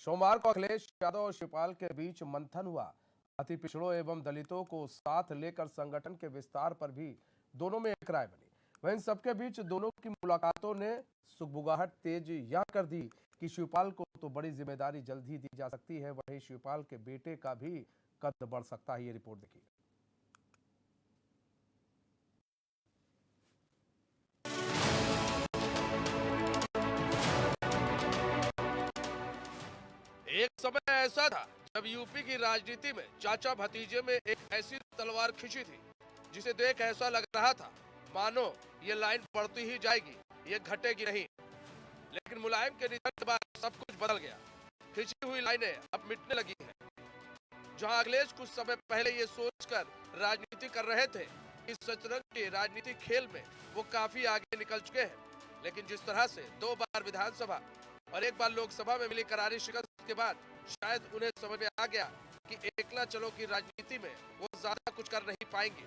सोमवार को अखिलेश यादव और शिवपाल के बीच मंथन हुआ। अति पिछड़ों एवं दलितों को साथ लेकर संगठन के विस्तार पर भी दोनों में एक राय बनी। वहीं इन सबके बीच दोनों की मुलाकातों ने सुगबुगाहट तेज यह कर दी कि शिवपाल को तो बड़ी जिम्मेदारी जल्द ही दी जा सकती है, वहीं शिवपाल के बेटे का भी कद बढ़ सकता है। ये रिपोर्ट देखिए। एक समय ऐसा था जब यूपी की राजनीति में चाचा भतीजे में एक ऐसी तलवार खिंची थी जिसे देख ऐसा लग रहा था मानो ये लाइन बढ़ती ही जाएगी, ये घटेगी नहीं। लेकिन मुलायम के निधन के बाद सब कुछ बदल गया। खिंची हुई लाइनें अब मिटने लगी हैं। जहां अखिलेश कुछ समय पहले ये सोचकर राजनीति कर रहे थे कि शतरंज के राजनीतिक खेल में वो काफी आगे निकल चुके हैं, लेकिन जिस तरह से 2 बार विधानसभा और 1 बार लोकसभा में मिली करारी शिकस्त के बाद शायद उन्हें समझ में आ गया कि एकला चलो की राजनीति में वो ज्यादा कुछ कर नहीं पाएंगे।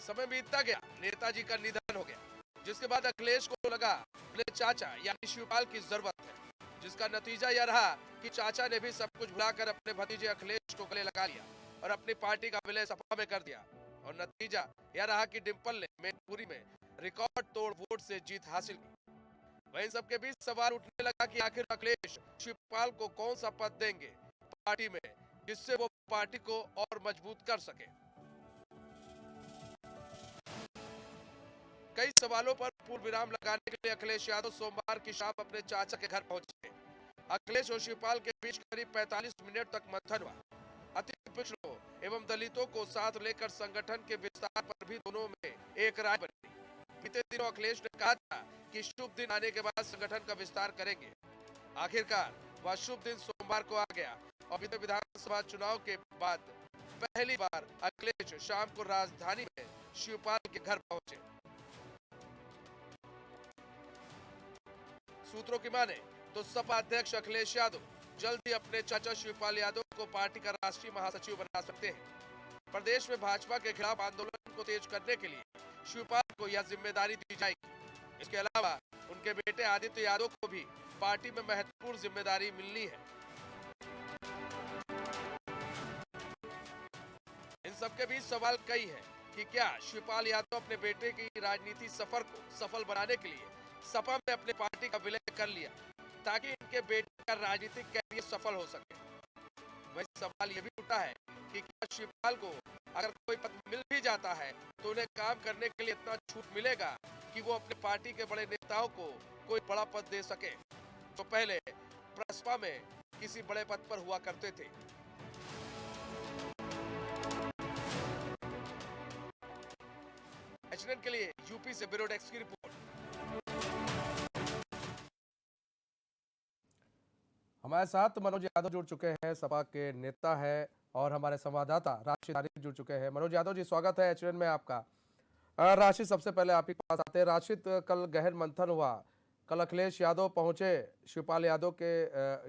समय बीतता गया, नेताजी का निधन हो गया, जिसके बाद अखिलेश को लगा अपने चाचा यानी शिवपाल की जरूरत है, जिसका नतीजा यह रहा कि चाचा ने भी सब कुछ भुलाकर अपने भतीजे अखिलेश को गले लगा लिया और अपनी पार्टी का विलय सपा में कर दिया। और नतीजा यह रहा कि डिम्पल ने मैनपुरी में रिकॉर्ड तोड़ वोट से जीत हासिल की। वहीं सबके बीच सवाल उठने लगा कि आखिर अखिलेश शिवपाल को कौन सा पद देंगे पार्टी में, जिससे वो पार्टी को और मजबूत कर सके। कई सवालों पर पूर्ण विराम लगाने के लिए अखिलेश यादव सोमवार की शाम अपने चाचा के घर पहुंचे। अखिलेश और शिवपाल के बीच करीब 45 मिनट तक मंथन हुआ। अति पिछड़ों एवं दलितों को साथ लेकर संगठन के विस्तार पर भी दोनों में एक राय बनी। बीते दिनों अखिलेश ने कहा था कि शुभ दिन आने के बाद संगठन का विस्तार करेंगे। आखिरकार वह शुभ दिन सोमवार को आ गया और बीते विधानसभा चुनाव के बाद पहली बार अखिलेश शाम को राजधानी में शिवपाल के घर पहुंचे। सूत्रों की माने तो सपा अध्यक्ष अखिलेश यादव जल्द ही अपने चाचा शिवपाल यादव को पार्टी का राष्ट्रीय महासचिव बना सकते हैं। प्रदेश में भाजपा के खिलाफ आंदोलन को तेज करने के लिए शिवपाल को यह जिम्मेदारी दी जाएगी। इसके अलावा उनके बेटे आदित्य यादव को भी पार्टी में महत्वपूर्ण जिम्मेदारी मिलनी है। इन सबके बीच सवाल कई है कि क्या शिवपाल यादव अपने बेटे की राजनीति सफर को सफल बनाने के लिए सपा में अपने पार्टी का विलय कर लिया ताकि इनके बेटे का राजनीतिक कैरियर सफल हो सके। वही सवाल यह भी उठा है कि क्या शिवपाल को अगर कोई पद मिल भी जाता है तो उन्हें काम करने के लिए इतना छूट मिलेगा कि वो अपने पार्टी के बड़े नेताओं को कोई बड़ा पद दे सके, तो पहले प्रसपा में किसी बड़े पद पर हुआ करते थे। एचएनएन के लिए यूपी से ब्यूरो डेस्क की रिपोर्ट। हमारे साथ मनोज यादव जुड़ चुके हैं, सपा के नेता है, और हमारे संवाददाता राशिद आरिफ जुड़ चुके हैं। मनोज यादव जी, स्वागत है एचएनएन में आपका। राशिद, सबसे पहले आप ही के पास आते हैं। राशिद, कल गहन मंथन हुआ। कल अखिलेश यादव पहुंचे शिवपाल यादव के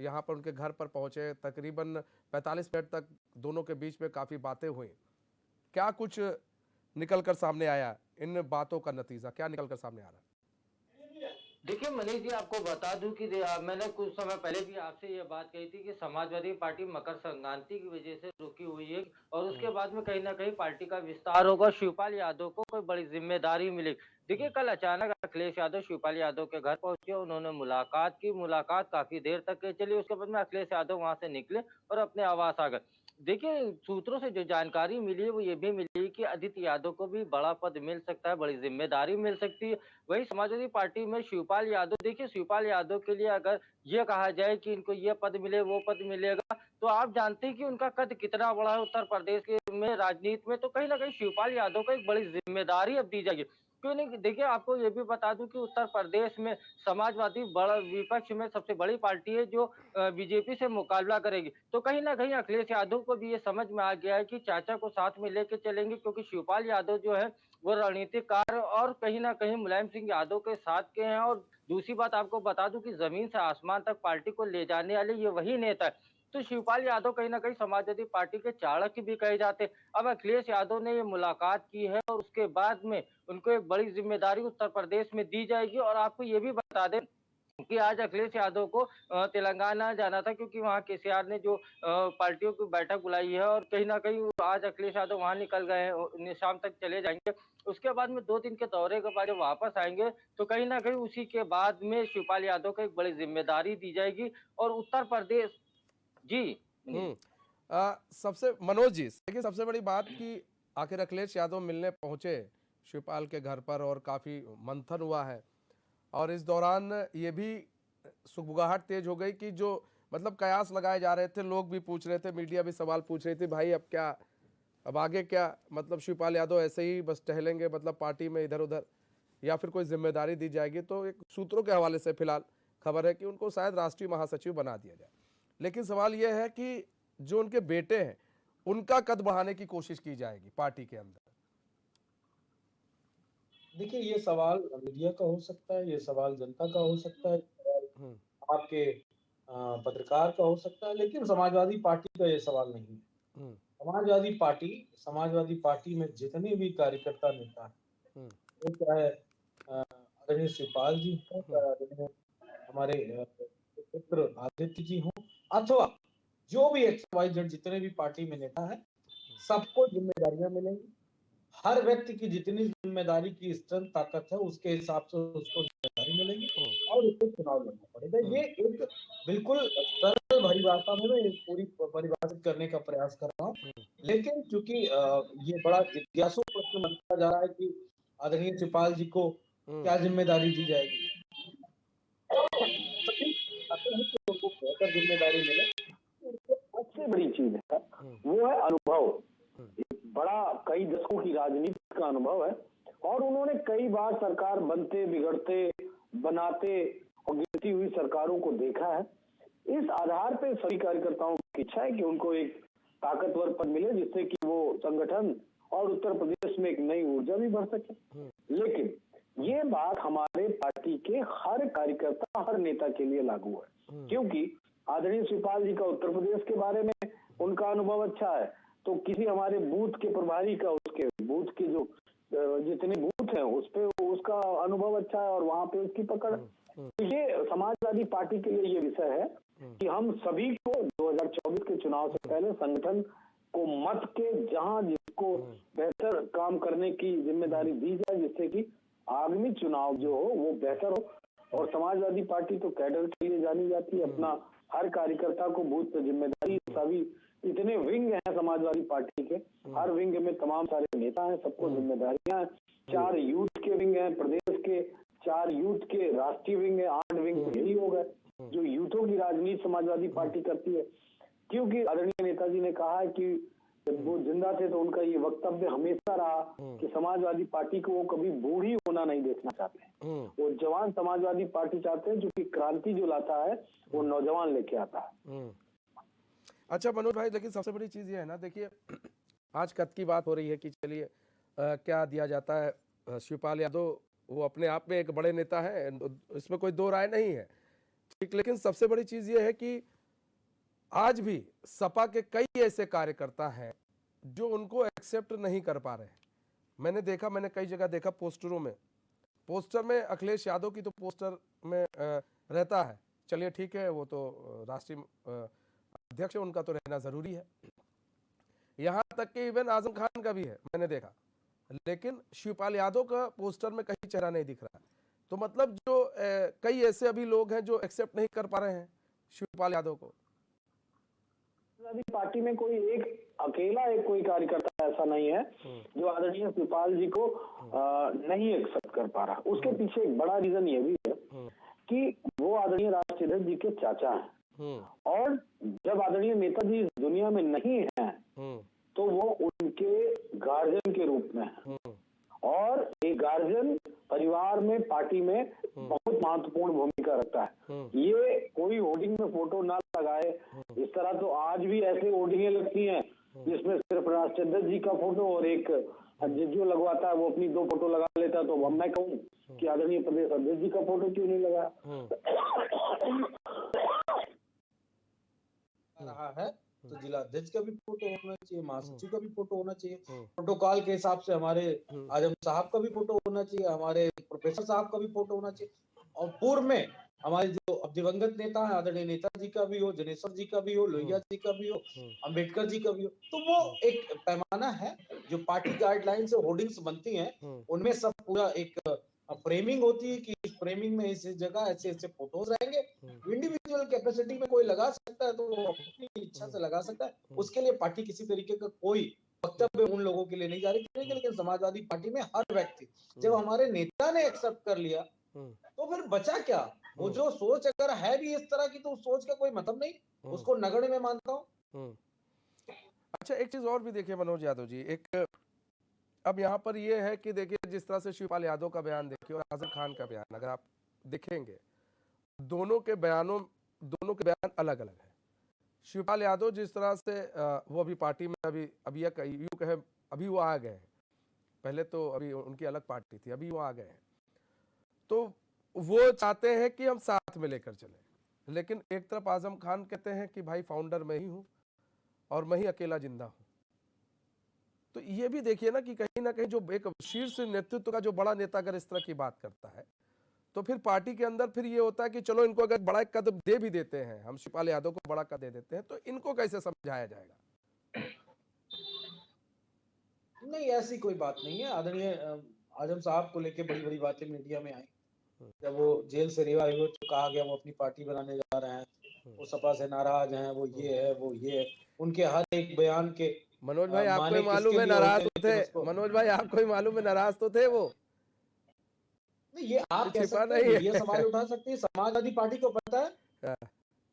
यहाँ पर, उनके घर पर पहुंचे। तकरीबन 45 मिनट तक दोनों के बीच में काफी बातें हुई। क्या कुछ निकल कर सामने आया? इन बातों का नतीजा क्या निकल कर सामने आ रहा है? देखिए मनीष जी, आपको बता दूं कि मैंने कुछ समय पहले भी आपसे ये बात कही थी कि समाजवादी पार्टी मकर संक्रांति की वजह से रुकी हुई है और उसके बाद में कहीं ना कहीं पार्टी का विस्तार होगा, शिवपाल यादव को कोई बड़ी जिम्मेदारी मिलेगी। देखिए कल अचानक अखिलेश यादव शिवपाल यादव के घर पहुंचे, उन्होंने मुलाकात की। मुलाकात काफी देर तक चली। उसके बाद में अखिलेश यादव वहां से निकले और अपने आवास आ गए। देखिए सूत्रों से जो जानकारी मिली है वो ये भी मिली कि आदित्य यादव को भी बड़ा पद मिल सकता है, बड़ी जिम्मेदारी मिल सकती है। वही समाजवादी पार्टी में शिवपाल यादव, देखिए शिवपाल यादव के लिए अगर ये कहा जाए कि इनको ये पद मिले वो पद मिलेगा, तो आप जानते हैं कि उनका कद कितना बड़ा है उत्तर प्रदेश के में राजनीति में। तो कहीं ना कहीं शिवपाल यादव को एक बड़ी जिम्मेदारी अब दी जाएगी। क्यों नहीं, देखिए आपको ये भी बता दूं कि उत्तर प्रदेश में समाजवादी बड़ा विपक्ष में सबसे बड़ी पार्टी है जो बीजेपी से मुकाबला करेगी। तो कहीं ना कहीं अखिलेश यादव को भी ये समझ में आ गया है कि चाचा को साथ में लेके चलेंगे, क्योंकि शिवपाल यादव जो है वो रणनीतिकार और कहीं न कहीं मुलायम सिंह यादव के साथ के हैं। और दूसरी बात आपको बता दूं कि जमीन से आसमान तक पार्टी को ले जाने वाले ये वही नेता है। तो शिवपाल यादव कहीं ना कहीं समाजवादी पार्टी के चाणक्य भी कहे जाते हैं। अब अखिलेश यादव ने ये मुलाकात की है और उसके बाद में उनको एक बड़ी जिम्मेदारी उत्तर प्रदेश में दी जाएगी। और आपको ये भी बता दें कि आज अखिलेश यादव को तेलंगाना जाना था, क्योंकि वहाँ केसीआर ने जो पार्टियों की बैठक बुलाई है, और कहीं ना कहीं आज अखिलेश यादव वहाँ निकल गए हैं, शाम तक चले जाएंगे। उसके बाद में 2 दिन के दौरे के बाद जब वापस आएंगे, तो कहीं ना कहीं उसी के बाद में शिवपाल यादव को एक बड़ी जिम्मेदारी दी जाएगी। और उत्तर प्रदेश जी मनीष हम्म सबसे मनोज जी देखिए, सबसे बड़ी बात कि आखिर अखिलेश यादव मिलने पहुंचे शिवपाल के घर पर और काफी मंथन हुआ है। और इस दौरान ये भी सुगबुगाहट तेज हो गई कि जो मतलब कयास लगाए जा रहे थे, लोग भी पूछ रहे थे, मीडिया भी सवाल पूछ रही थी, भाई अब क्या, अब आगे क्या, मतलब शिवपाल यादव ऐसे ही बस टहलेंगे मतलब पार्टी में इधर उधर, या फिर कोई जिम्मेदारी दी जाएगी। तो एक सूत्रों के हवाले से फिलहाल खबर है कि उनको शायद राष्ट्रीय महासचिव बना दिया जाए। लेकिन सवाल यह है कि जो उनके बेटे हैं उनका कद बढ़ाने की कोशिश की जाएगी पार्टी के अंदर। देखिए, ये सवाल मीडिया का हो सकता है, ये सवाल जनता का हो सकता है, ये सवाल हम्म आपके पत्रकार का हो सकता है, लेकिन समाजवादी पार्टी का ये सवाल नहीं है। हम्म समाजवादी पार्टी में जितने भी कार्यकर्ता नेता हैं, हम्म वो चाहे आदरणीय शिवपाल जी हों, हम्म चाहे आदरणीय हमारे पुत्र आदित्य जी हों, अथवा जो भी XYZ जितने भी पार्टी में नेता है, सबको जिम्मेदारियां मिलेंगी। हर व्यक्ति की जितनी जिम्मेदारी की स्ट्रेंथ ताकत है, उसके हिसाब से उसको जिम्मेदारी मिलेगी और उसको चुनाव लड़ना पड़ेगा। ये एक बिल्कुल सरल परिभाषा में मैं पूरी परिभाषित करने का प्रयास कर रहा हूँ। लेकिन चूंकि ये बड़ा जिज्ञासु प्रश्न बनता जा रहा है कि आदरणीय शिवपाल जी को क्या जिम्मेदारी दी जाएगी, सभी चाहते हैं कि उनको बेहतर जिम्मेदारी मिले। सबसे बड़ी चीज है वो है अनुभव। बड़ा कई दशकों की राजनीति का अनुभव है और उन्होंने कई बार सरकार बनते बिगड़ते बनाते और गिरती हुई सरकारों को देखा है। इस आधार पर सभी कार्यकर्ताओं की इच्छा है कि उनको एक ताकतवर पद मिले जिससे कि वो संगठन और उत्तर प्रदेश में एक नई ऊर्जा भी भर सके। लेकिन ये बात हमारे पार्टी के हर कार्यकर्ता हर नेता के लिए लागू है, क्योंकि आदरणीय शिवपाल जी का उत्तर प्रदेश के बारे में उनका अनुभव अच्छा है, तो किसी हमारे बूथ के प्रभारी का उसके बूथ के जो जितने बूथ हैं उस पे उसका अनुभव अच्छा है और वहां पे उसकी पकड़। तो ये समाजवादी पार्टी के लिए ये विषय है कि हम सभी को 2024 के चुनाव से पहले संगठन को मत के जहां जिसको बेहतर काम करने की जिम्मेदारी दी जाए, जिससे कि आगामी चुनाव जो हो वो बेहतर हो। और समाजवादी पार्टी तो कैडर के लिए जानी जाती है, अपना हर कार्यकर्ता को बूथ पे जिम्मेदारी, सभी इतने विंग हैं समाजवादी पार्टी के, हर विंग में तमाम सारे नेता हैं, सबको जिम्मेदारियां हैं। 4 यूथ के विंग हैं प्रदेश के, 4 यूथ के राष्ट्रीय विंग है, 8 विंग यही हो गए जो यूथों की राजनीति समाजवादी पार्टी करती है। क्योंकि आदरणीय नेताजी ने कहा है कि जब वो जिंदा थे तो उनका ये वक्तव्य हमेशा रहा कि समाजवादी पार्टी को वो कभी बूढ़ी होना नहीं देखना चाहते। वो जवान समाजवादी पार्टी चाहते हैं, क्योंकि क्रांति जो लाता है वो नौजवान लेके आता है। अच्छा मनोज भाई, लेकिन सबसे बड़ी चीज ये है ना, देखिए आज कद की बात हो रही है कि चलिए क्या दिया जाता है, शिवपाल यादव वो अपने आप में एक बड़े नेता है, इसमें कोई दो राय नहीं है, ठीक। लेकिन सबसे बड़ी चीज ये है कि आज भी सपा के कई ऐसे कार्यकर्ता हैं जो उनको एक्सेप्ट नहीं कर पा रहे हैं। मैंने कई जगह देखा पोस्टर में अखिलेश यादव की तो पोस्टर में रहता है, चलिए ठीक है, वो तो राष्ट्रीय अध्यक्ष है, उनका तो रहना जरूरी है। यहां तक कि इवन आजम खान का भी है, मैंने देखा, लेकिन शिवपाल यादव का पोस्टर में कहीं चेहरा नहीं दिख रहा है। तो मतलब जो कई ऐसे अभी लोग हैं जो एक्सेप्ट नहीं कर पा रहे हैं शिवपाल यादव को। पार्टी में कोई एक अकेला एक कोई कार्यकर्ता ऐसा नहीं है जो आदरणीय शिवपाल जी को नहीं एक्सेप्ट कर पा रहा। उसके पीछे एक बड़ा रीजन ये भी है कि वो आदरणीय राष्ट्रीय अध्यक्ष जी के चाचा हैं और जब आदरणीय नेताजी इस दुनिया में नहीं है तो वो उनके गार्जियन के रूप में है और एक गार्जियन परिवार में पार्टी में बहुत महत्वपूर्ण भूमिका रखता है। ये कोई होर्डिंग में फोटो ना लगाए, इस तरह तो आज भी ऐसे होर्डिंगें लगती हैं जिसमें सिर्फ राष्ट्राध्यक्ष जी का फोटो और एक जो लगवाता है वो अपनी 2 फोटो लगा लेता है। तो अब मैं कहूँ कि आदरणीय प्रदेश अध्यक्ष जी का फोटो क्यों नहीं लगाया। रहा है तो जिला अध्यक्ष का भी फोटो होना चाहिए, महासचिव का भी फोटो होना चाहिए, प्रोटोकॉल के हिसाब से हमारे आजम साहब का भी फोटो होना चाहिए, हमारे प्रोफेसर साहब का भी फोटो होना चाहिए, और पूर्व में हमारे जो अब दिवंगत नेता है आदरणीय नेताजी का भी हो, जनेश्वर जी का भी हो, लोहिया जी का भी हो, अंबेडकर जी का भी हो। तो वो एक पैमाना है जो पार्टी गाइडलाइन से होर्डिंग्स बनती हैं, उनमें सब पूरा एक फ्रेमिंग होती है कि इस फ्रेमिंग में इस जगह ऐसे ऐसे फोटोज रहेंगे। इंडिविजुअल कैपेसिटी में कोई लगा सकता है तो वो अपनी इच्छा से लगा सकता है, उसके लिए पार्टी किसी तरीके का कोई वक्तव्य उन लोगों के लिए नहीं जारी करेगी। लेकिन समाजवादी पार्टी में हर व्यक्ति, जब हमारे नेता ने एक्सेप्ट कर लिया तो फिर बचा क्या? वो जो सोच अगर है भी इस तरह की तो उस सोच का कोई मतलब नहीं, उसको नगण्य में मानता हूँ। अच्छा, एक चीज और भी देखिए मनोज यादव जी, एक अब यहाँ पर ये है कि देखिए जिस तरह से शिवपाल यादव का बयान देखिए और आजम खान का बयान अगर आप देखेंगे, दोनों के बयान अलग अलग है। शिवपाल यादव जिस तरह से वो अभी पार्टी में अभी यूं कहे अभी वो आ गए हैं, पहले तो अभी उनकी अलग पार्टी थी, अभी वो आ गए हैं, तो वो चाहते हैं कि हम साथ में लेकर चलें। लेकिन एक तरफ आजम खान कहते हैं कि भाई फाउंडर मैं ही हूं और मैं ही अकेला जिंदा हूं। तो ये भी देखिए ना कि कहीं ना कहीं जो एक शीर्ष नेतृत्व का जो बड़ा नेता अगर इस तरह की बात करता है तो फिर पार्टी के अंदर फिर ये होता है कि चलो इनको अगर बड़ा कद दे भी देते हैं, हम शिवपाल यादव को बड़ा कद दे देते हैं, तो इनको कैसे समझाया जाएगा? नहीं, ऐसी कोई बात नहीं है। आदरणीय आजम साहब को लेके बड़ी बड़ी बातें मीडिया में आई, जब वो जेल से रिहा हुए तो कहा गया वो अपनी पार्टी बनाने जा रहे हैं, वो सपा से नाराज हैं, वो ये है वो ये है। उनके हर एक बयान के मनोज भाई आपको माने मालूम किसके है लिए नाराज होते तो थे, लेकिन उसको मनोज भाई आपको मालूम है नाराज तो थे वो, नहीं, ये आप कह छिपा सकते हैं, नहीं मीडिया है। सवाल उठा सकती है। समाजवादी पार्टी को पता है,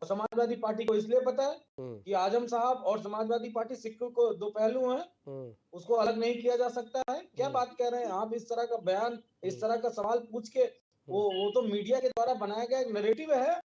और समाजवादी पार्टी को इसलिए पता है कि आजम साहब और समाजवादी पार्टी सिक्के को दो पहलू हैं, उसको अलग नहीं किया जा सकता है। क्या बात कह रहे हैं आप? इस तरह का बयान, इस तरह का सवाल पूछ के वो तो मीडिया के द्वारा बनाया गया एक नैरेटिव है,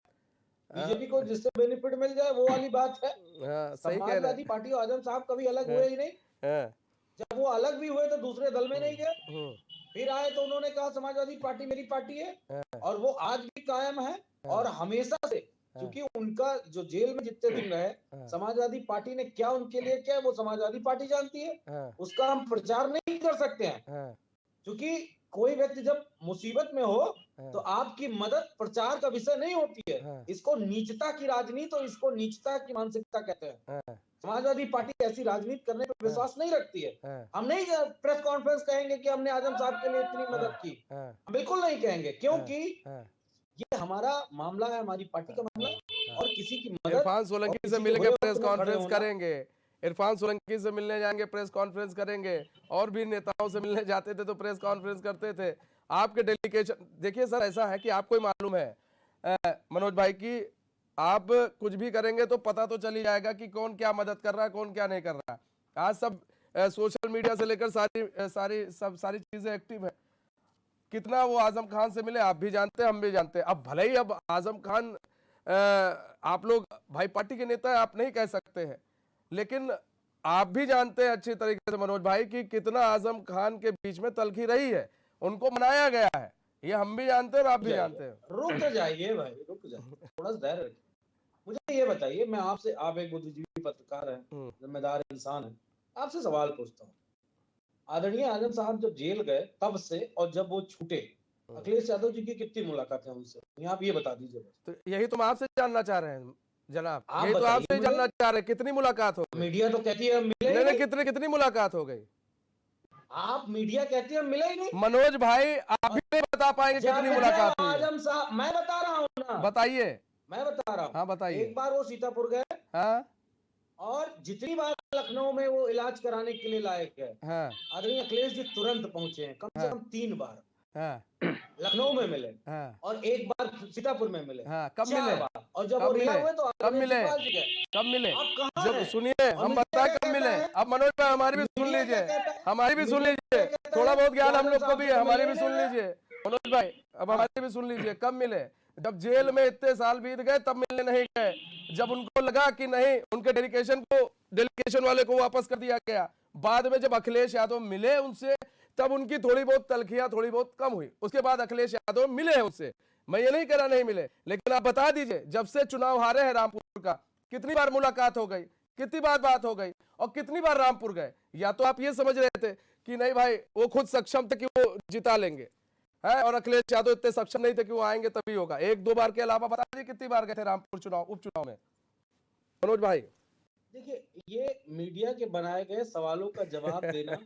बीजेपी को जिससे बेनिफिट मिल जाए वो वाली बात है। सही कह रहे समाजवादी पार्टी और आजम साहब कभी अलग हुए ही नहीं। हैं। जब वो अलग भी हुए तो दूसरे दल में नहीं गए, फिर आए तो उन्होंने कहा समाजवादी पार्टी मेरी पार्टी है, और वो आज भी कायम है। और हमेशा से, क्योंकि उनका जो जेल में जितने दिन रहे, समाजवादी पार्टी ने क्या उनके लिए क्या वो समाजवादी पार्टी जानती है, उसका हम प्रचार नहीं कर सकते हैं। क्योंकि कोई व्यक्ति जब मुसीबत में हो तो आपकी मदद प्रचार का विषय नहीं होती है। इसको नीचता की राजनीति और इसको नीचता की मानसिकता कहते हैं। समाजवादी पार्टी ऐसी राजनीति करने पर विश्वास नहीं रखती है। हम नहीं प्रेस कॉन्फ्रेंस कहेंगे कि हमने आजम साहब के लिए इतनी मदद की, बिल्कुल नहीं कहेंगे, क्योंकि ये हमारा मामला है, हमारी पार्टी का मामला है, और किसी की मदद इरफान सोलंकी से मिलकर प्रेस कॉन्फ्रेंस करेंगे, इरफान सोलंकी से मिलने जाएंगे, प्रेस कॉन्फ्रेंस करेंगे, और भी नेताओं से मिलने जाते थे तो प्रेस कॉन्फ्रेंस करते थे। आपके डेलीगेशन देखिए सर, ऐसा है कि आपको ही मालूम है मनोज भाई की आप कुछ भी करेंगे तो पता तो चल ही जाएगा कि कौन क्या मदद कर रहा है, कौन क्या नहीं कर रहा है। आज सब सोशल मीडिया से लेकर सारी चीजें एक्टिव है। कितना वो आजम खान से मिले आप भी जानते हैं, हम भी जानते हैं। अब भले ही अब आजम खान आप लोग भाई पार्टी के नेता है, आप नहीं कह सकते हैं, लेकिन आप भी जानते हैं अच्छी तरीके से मनोज भाई कि कितना आजम खान के बीच में तलखी रही है, उनको मनाया गया है, ये हम भी जानते हैं और आप भी जानते हैं। रुक जाइए भाई, रुक जाइए, थोड़ा सा धैर्य रखिए। मुझे ये बताइए, मैं आपसे, आप एक बुद्धिजीवी पत्रकार हैं, जिम्मेदार इंसान हैं, आपसे सवाल पूछता हूँ। आदरणीय आजम साहब जब जेल गए तब से और जब वो छूटे, अखिलेश यादव जी की कितनी मुलाकातें उनसे, आप ये बता दीजिए। तो यही तो हम आपसे जानना चाह रहे हैं जनाब, यही तो आपसे जानना चाह रहे हैं, कितनी मुलाकात हो गई? मीडिया तो कहती है मिले नहीं, कितनी मुलाकात हो गई? आप मीडिया कहती है मिले ही नहीं। मनोज भाई आप भी नहीं बता पाएंगे कितनी मुलाकात हुई? आजम साहब, मैं बता रहा हूँ ना, बताइए। मैं बता रहा हूँ। हाँ बताइए। एक बार वो सीतापुर गए, हाँ, और जितनी बार लखनऊ में वो इलाज कराने के लिए लाए गए, हाँ, आदरणीय अखिलेश जी तुरंत पहुंचे हैं, कम से कम 3 बार। हाँ, लखनऊ में मिले, हाँ, और एक बार सीतापुर में मिले। हाँ, कब 4 मिले? बार। और जब वो रिहा हुए तो कब मिले? कब मिले? जब सुनिए हम बताए कब मिले। अब मनोज भाई हमारी भी सुन लीजिए, हमारी भी सुन लीजिए, थोड़ा बहुत ज्ञान हम लोग को भी है, हमारी भी सुन लीजिए मनोज भाई, अब हमारी भी सुन लीजिए। कब मिले? जब जेल में इतने साल बीत गए तब मिलने नहीं गए, जब उनको लगा कि नहीं उनके डेलीगेशन वाले को वापस कर दिया गया। बाद में जब अखिलेश यादव मिले उनसे तब उनकी थोड़ी बहुत तलखियां थोड़ी बहुत कम हुई, उसके बाद अखिलेश यादव मिले हैं उससे, मैं ये नहीं कह रहा नहीं मिले, लेकिन आप बता दीजिए जब से चुनाव हारे हैं रामपुर का कितनी बार मुलाकात हो गई, कितनी बार बात हो गई, और कितनी बार रामपुर गए? या तो आप ये समझ रहे थे कि नहीं भाई वो खुद सक्षम थे कि वो जिता लेंगे, है, और अखिलेश यादव इतने सक्षम नहीं थे कि वो आएंगे तभी होगा। एक दो बार के अलावा बता दीजिए कितनी बार गए थे रामपुर चुनाव, उपचुनाव में, मनोज भाई? देखिए, ये मीडिया के बनाए गए सवालों का जवाब देना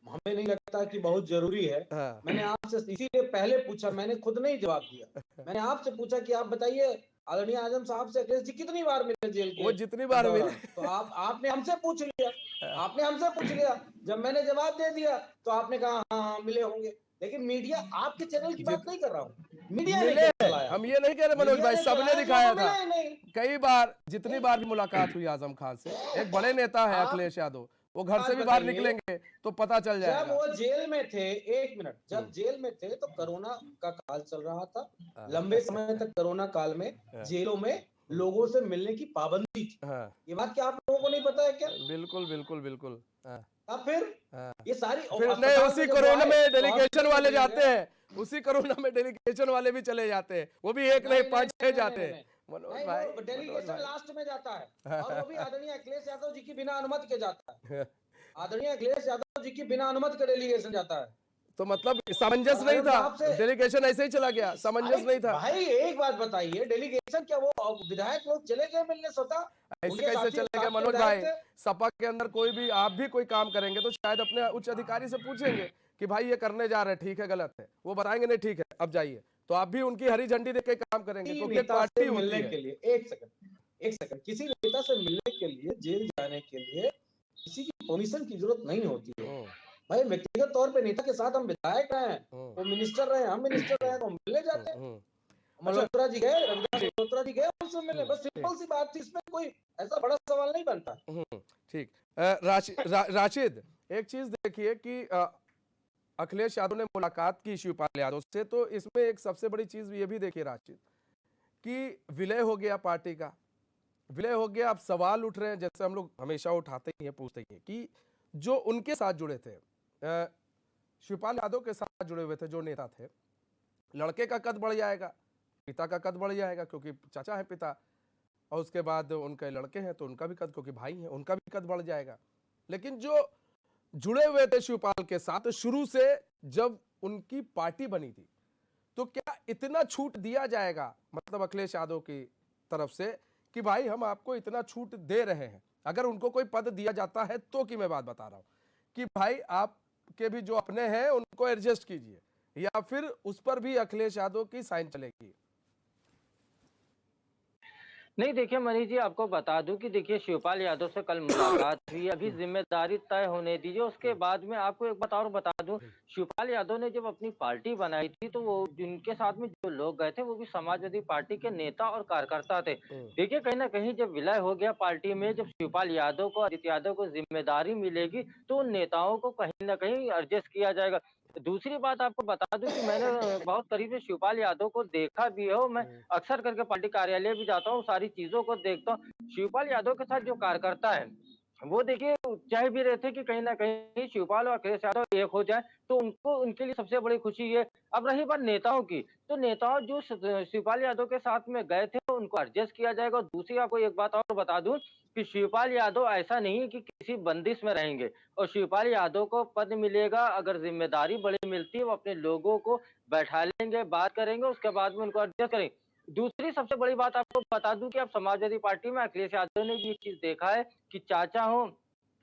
हमें नहीं लगता कि बहुत जरूरी है। हाँ। मैंने आपसे इसीलिए पहले पूछा, मैंने खुद नहीं जवाब दिया। मैंने आपसे पूछा कि आप बताइए आदरणीय आजम साहब से अखिलेश जी कितनी बार मिले जेल के वो जितनी बार दौरान? मिले। तो आपने हमसे पूछ लिया, आपने हमसे पूछ लिया। जब मैंने जवाब दे दिया तो आपने कहा हाँ हाँ मिले होंगे। लेकिन मीडिया, आपके चैनल की बात नहीं कर रहा हूँ, मीडिया ने मिले क्या हैं, चलाया? हम ये नहीं कह रहे मनोज मीडिया भाई, ने सबने चलाया, दिखाया जो था मिला ही नहीं। कई बार, जितनी बार भी मुलाकात हुई आजम खान से, एक बड़े नेता है आप अखिलेश यादव, वो घर से भी बात बाहर बताइए, निकलेंगे तो पता चल जब जाएगा। वो जेल में थे, एक मिनट, जब जेल में थे तो कोरोना का काल चल रहा था। लंबे समय तक कोरोना काल में जेलों में लोगों से मिलने की पाबंदी थी। हाँ, ये बात क्या आप लोगों को नहीं पता है क्या? बिल्कुल बिल्कुल बिल्कुल। हाँ, अब फिर हाँ। ये सारी फिर नहीं, अस्पताल उसी में जब कोरोना आए, में तो डेलीगेशन हॉस्पिटल वाले में जाते गए। हैं, उसी कोरोना में डेलीगेशन वाले भी चले जाते हैं, वो भी एक नहीं, नहीं, 5-6 नहीं, जाते नहीं, हैं। नहीं, मनोज नहीं, भाई, वो मनोज डेलीगेशन भाई। लास्ट में जाता है और वो भी आदरणीय अखिलेश यादव जी की बिना अनुमति के जाता है। आदरणीय अखिलेश यादव जी की बिना अनुमति के डेलीगेशन जाता है। तो मतलब सामंजस्य और नहीं आजम था, साहब से डेलीगेशन ऐसे ही चला गया, सामंजस्य नहीं था। भाई एक बात बताइए, डेलीगेशन क्या वो विधायक लोग चले गए मिलने स्वतः? ऐसे उनके कैसे साथी चलेगा साथ के मनोज विधायक भाई? थे। सपा के अंदर कोई भी, आप भी कोई काम करेंगे तो शायद अपने उच्च अधिकारी से पूछेंगे कि भाई ये करने जा रहे हैं, ठीक है गलत है, वो बताएंगे नहीं ठीक है अब जाइए, तो आप भी उनकी हरी झंडी देख के काम करेंगे, किसी क्योंकि एक नेता पार्टी से होती मिलने है। के लिए, एक सेकंड, किसी नेता से मिलने के लिए, जेल जाने के लिए किसी की परमिशन की जरूरत नहीं होती है। भाई व्यक्तिगत तौर पे नेता के साथ हम विधायक रहे हैं, वो मिनिस्टर रहे, हम मिनिस्टर रहे, तो हम मिलने जाते हैं। मल्होत्रा जी गए, रविदास मल्होत्रा जी गए, उनसे मिलने, बस सिंपल सी बात थी, इसमें कोई ऐसा बड़ा सवाल नहीं बनता। ठीक। राशिद, एक चीज देखिए कि अखिलेश यादव ने मुलाकात की शिवपाल यादव से, तो इसमें एक सबसे बड़ी चीज ये भी देखिए राशिद कि विलय हो गया पार्टी का, विलय हो गया। अब सवाल उठ रहे हैं, जैसे हम लोग हमेशा उठाते ही हैं, पूछते ही हैं कि जो उनके साथ जुड़े थे, शिवपाल यादव के साथ जुड़े हुए थे जो नेता थे, लड़के का कद बढ़ जाएगा, पिता का कद बढ़ जाएगा क्योंकि चाचा है पिता, और उसके बाद उनके लड़के हैं तो उनका भी कद, क्योंकि भाई हैं, उनका भी कद बढ़ जाएगा। लेकिन जो जुड़े हुए थे शिवपाल के साथ शुरू से, जब उनकी पार्टी बनी थी, तो क्या इतना छूट दिया जाएगा, मतलब अखिलेश यादव की तरफ से, कि भाई हम आपको इतना छूट दे रहे हैं, अगर उनको कोई पद दिया जाता है तो, की मैं बात बता रहा हूं कि भाई आपके भी जो अपने हैं उनको एडजस्ट कीजिए, या फिर उस पर भी अखिलेश यादव की साइन चलेगी? नहीं देखिए मनीष जी, आपको बता दूं कि देखिए शिवपाल यादव से कल मुलाकात हुई, अभी जिम्मेदारी तय होने दीजिए, उसके बाद में आपको एक बात और बता दूं, शिवपाल यादव ने जब अपनी पार्टी बनाई थी तो वो जिनके साथ में जो लोग गए थे वो भी समाजवादी पार्टी के नेता और कार्यकर्ता थे। देखिए कहीं ना कहीं जब विलय हो गया पार्टी में, जब शिवपाल यादव को, आदित्य यादव को जिम्मेदारी मिलेगी तो उन नेताओं को कहीं ना कहीं एडजस्ट किया जाएगा। दूसरी बात आपको बता दूं कि मैंने बहुत करीब से शिवपाल यादव को देखा भी है, और मैं अक्सर करके पार्टी कार्यालय भी जाता हूँ, सारी चीजों को देखता हूँ। शिवपाल यादव के साथ जो कार्यकर्ता है वो देखिए चाह भी रहे थे कि कहीं ना कहीं शिवपाल और अखिलेश यादव एक हो जाए, तो उनको, उनके लिए सबसे बड़ी खुशी ये। अब रही बात नेताओं की, तो नेताओं जो शिवपाल यादव के साथ में गए थे उनको एडजस्ट किया जाएगा। और दूसरी आपको एक बात और बता दूं कि शिवपाल यादव ऐसा नहीं है कि किसी बंदिश में रहेंगे, और शिवपाल यादव को पद मिलेगा, अगर जिम्मेदारी बड़ी मिलती है वो अपने लोगों को बैठा लेंगे, बात करेंगे, उसके बाद में उनको एडजस्ट करेंगे। दूसरी सबसे बड़ी बात आपको बता दूं कि अब समाजवादी पार्टी में अखिलेश यादव ने भी ये चीज देखा है कि चाचा हो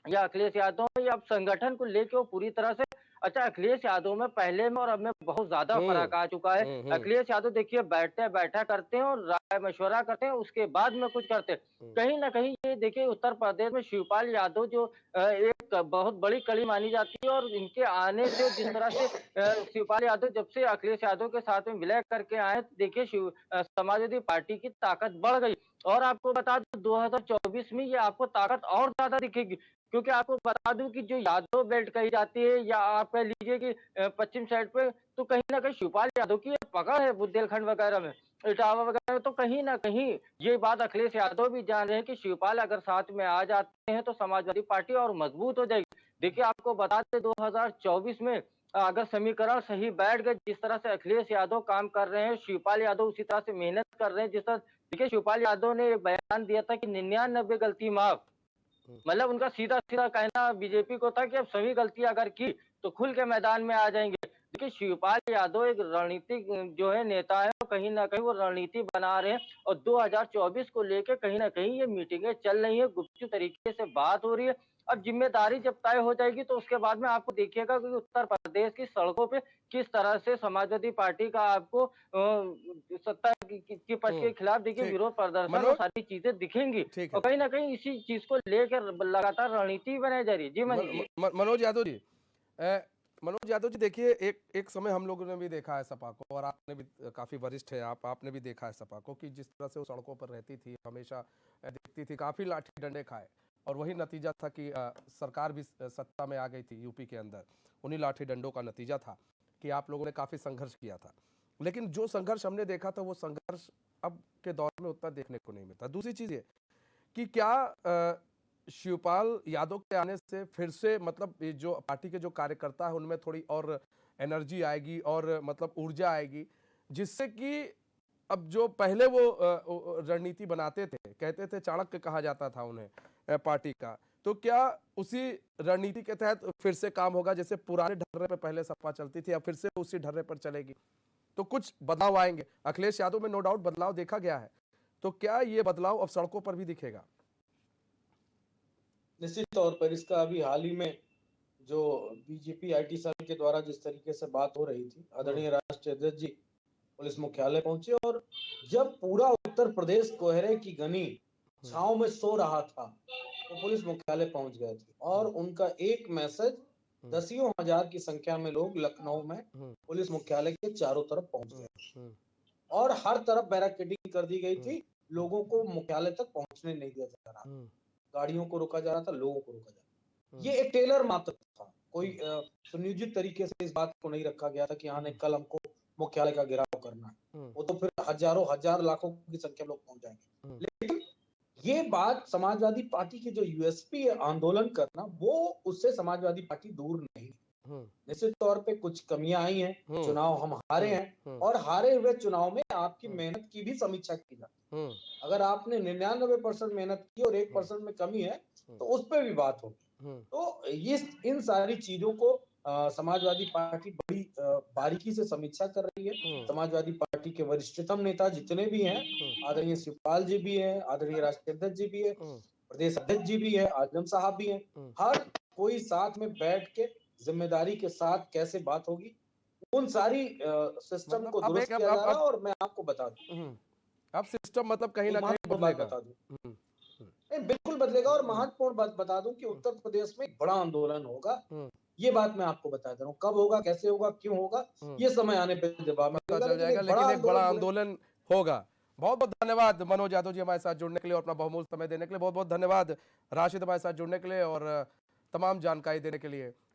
या अखिलेश यादव हो, या अब संगठन को लेके वो पूरी तरह से, अच्छा अखिलेश यादव में पहले में और अब में बहुत ज्यादा फर्क आ चुका है। अखिलेश यादव देखिए बैठते बैठा करते हैं और राय मशवरा करते हैं, उसके बाद में कुछ करते हैं। कहीं ना कहीं ये देखिए उत्तर प्रदेश में शिवपाल यादव जो एक बहुत बड़ी कड़ी मानी जाती है, और इनके आने से जिस तरह से शिवपाल यादव जब से अखिलेश यादव के साथ में विलय करके आए, तो देखिए समाजवादी पार्टी की ताकत बढ़ गई। और आपको बता दूं 2024 में ये आपको ताकत और ज्यादा दिखेगी, क्योंकि आपको बता दूं कि जो यादव बेल्ट कही जाती है, या आप कह लीजिए कि पश्चिम साइड पे, तो कहीं ना कहीं शिवपाल यादव की पकड़ है बुंदेलखंड वगैरह में, इटावा वगैरह में, तो कहीं ना कहीं ये बात अखिलेश यादव भी जान रहे हैं कि शिवपाल अगर साथ में आ जाते हैं तो समाजवादी पार्टी और मजबूत हो जाएगी। देखिए आपको बता दें 2024 में अगर समीकरण सही बैठ गए, जिस तरह से अखिलेश यादव काम कर रहे हैं, शिवपाल यादव उसी तरह से मेहनत कर रहे हैं, जिस तरह देखिए शिवपाल यादव ने एक बयान दिया था कि 99 गलती माफ। मतलब उनका सीधा-सीधा कहना बीजेपी को था कि अब सभी गलतियाँ अगर की, तो खुल के मैदान में आ जाएँगे। देखिए शिवपाल यादव एक रणनीतिक जो है नेता है, और कहीं न कहीं वो रणनीति बना रहे हैं, और 2024 को लेके कहीं न कहीं ये मीटिंगें चल रही हैं, गुपचुप तरीके से बात हो रही है। अब ज़िम्मेदारी जब तय हो जाएगी, तो उसके बाद में आपको देखिएगा कि उत्तर प्रदेश की सड़कों पे किस तरह से समाजवादी पार्टी का आपको सत्ता की पक्ष के हम्म, खिलाफ देखिए ठीक। विरोध प्रदर्शन और मनोज, सारी चीज़ें दिखेंगी। ठीक और है। कहीं न कहीं इसी चीज़ को लेकर लगातार रणनीति बनाई जा रही है। जी मन, मनीष जी। मनोज यादव जी, अ, मनोज यादव जी, देखिए एक एक समय हम लोगों ने भी देखा है सपा को, और आपने भी काफी वरिष्ठ है, आपने भी देखा है सपा को कि जिस तरह से वो सड़कों पर रहती थी, हमेशा दिखती थी, काफी लाठी डंडे खाए, और वही नतीजा था कि सरकार भी सत्ता में आ गई थी यूपी के अंदर। उन्हीं लाठी डंडों का नतीजा था कि आप लोगों ने काफी संघर्ष किया था। लेकिन जो संघर्ष हमने देखा था, वो संघर्ष अब के दौर में उतना देखने को नहीं मिलता। दूसरी चीज ये कि क्या शिवपाल यादव के आने से फिर से मतलब ये जो पार्टी के जो कार्यकर्ता है उनमें थोड़ी और एनर्जी आएगी, और मतलब ऊर्जा आएगी, जिससे कि अब जो पहले वो रणनीति बनाते थे, कहते थे चाणक्य कहा जाता था उन्हें पार्टी का, तो क्या उसी रणनीति के तहत फिर से काम होगा, जैसे पुराने ढर्रे पे पहले सपा चलती थी, अब फिर से उसी ढर्रे पर चलेगी, तो कुछ बदलाव आएंगे। अखिलेश यादव में नो डाउट बदलाव देखा गया है, तो क्या ये बदलाव अब सड़कों पर भी दिखेगा? निश्चित तौर पर इसका अभी हाल ही में जो बीजेपी आईटी सेल के द्वारा जिस तरीके से बात हो रही थी, आदरणीय राष्ट्रीय अध्यक्ष जी पुलिस मुख्यालय पहुंचे, और जब पूरा उत्तर प्रदेश कोहरे की घनी छांव में सो रहा था, तो पुलिस मुख्यालय पहुंच गए थे, और उनका एक मैसेज दसियों हजार की संख्या में लोग लखनऊ में पुलिस मुख्यालय के चारों तरफ पहुंच गए, और हर तरफ बैरिकेडिंग कर दी गई थी, लोगों को मुख्यालय तक पहुंचने नहीं दिया जा रहा, गाड़ियों को रोका जा रहा था, लोगों को रोका जा रहा था। ये एक टेलर मात्र था, कोई सुनियोजित तरीके से इस बात को नहीं रखा गया था कि हाँ नहीं कल हमको मुख्यालय का घेराव करना है, वो तो फिर हजारों हजार लाखों की संख्या में लोग पहुंच जाएंगे। लेकिन ये बात समाजवादी पार्टी की जो यूएसपी है आंदोलन करना, वो उससे समाजवादी पार्टी दूर नहीं। निश्चित तौर पे कुछ कमियां आई हैं, चुनाव हम हारे हैं, और हारे हुए चुनाव में आपकी मेहनत की भी समीक्षा की जाती है। अगर आपने 99% मेहनत की और 1% में कमी है, तो उस पर भी बात होगी। तो ये इन सारी चीजों को समाजवादी पार्टी बड़ी बारीकी से समीक्षा कर रही है। समाजवादी पार्टी के वरिष्ठतम नेता जितने भी हैं, आदरणीय शिवपाल जी भी हैं, आदरणीय राष्ट्रीय अध्यक्ष जी भी है, प्रदेश अध्यक्ष जी भी है, आजम साहब भी हैं, हर कोई साथ में बैठ के जिम्मेदारी के साथ कैसे बात होगी, उन सारी सिस्टम मतलब को अब दुरुस्त एक किया जा रहा है। और मैं आपको बता दूं, अब सिस्टम मतलब कहीं एक ना कहीं महत्वपूर्ण बात बदलेगा। बता दूं, नहीं बिल्कुल बदलेगा, और महत्वपूर्ण बात बता दूं कि उत्तर प्रदेश में एक बड़ा आंदोलन होगा। ये बात मैं आपको बता दे रहा हूँ, कब होगा, कैसे होगा, क्यों होगा, ये समय आने पे जवाब पता मिलेगा, चल लेकिन जाएगा, एक बड़ा लेकिन एक बड़ा आंदोलन होगा। आंदोलन होगा। बहुत बहुत धन्यवाद मनोज यादव जी हमारे साथ जुड़ने के लिए और अपना बहुमूल्य समय देने के लिए। बहुत बहुत धन्यवाद राशिद हमारे साथ जुड़ने के लिए और तमाम जानकारी देने के लिए।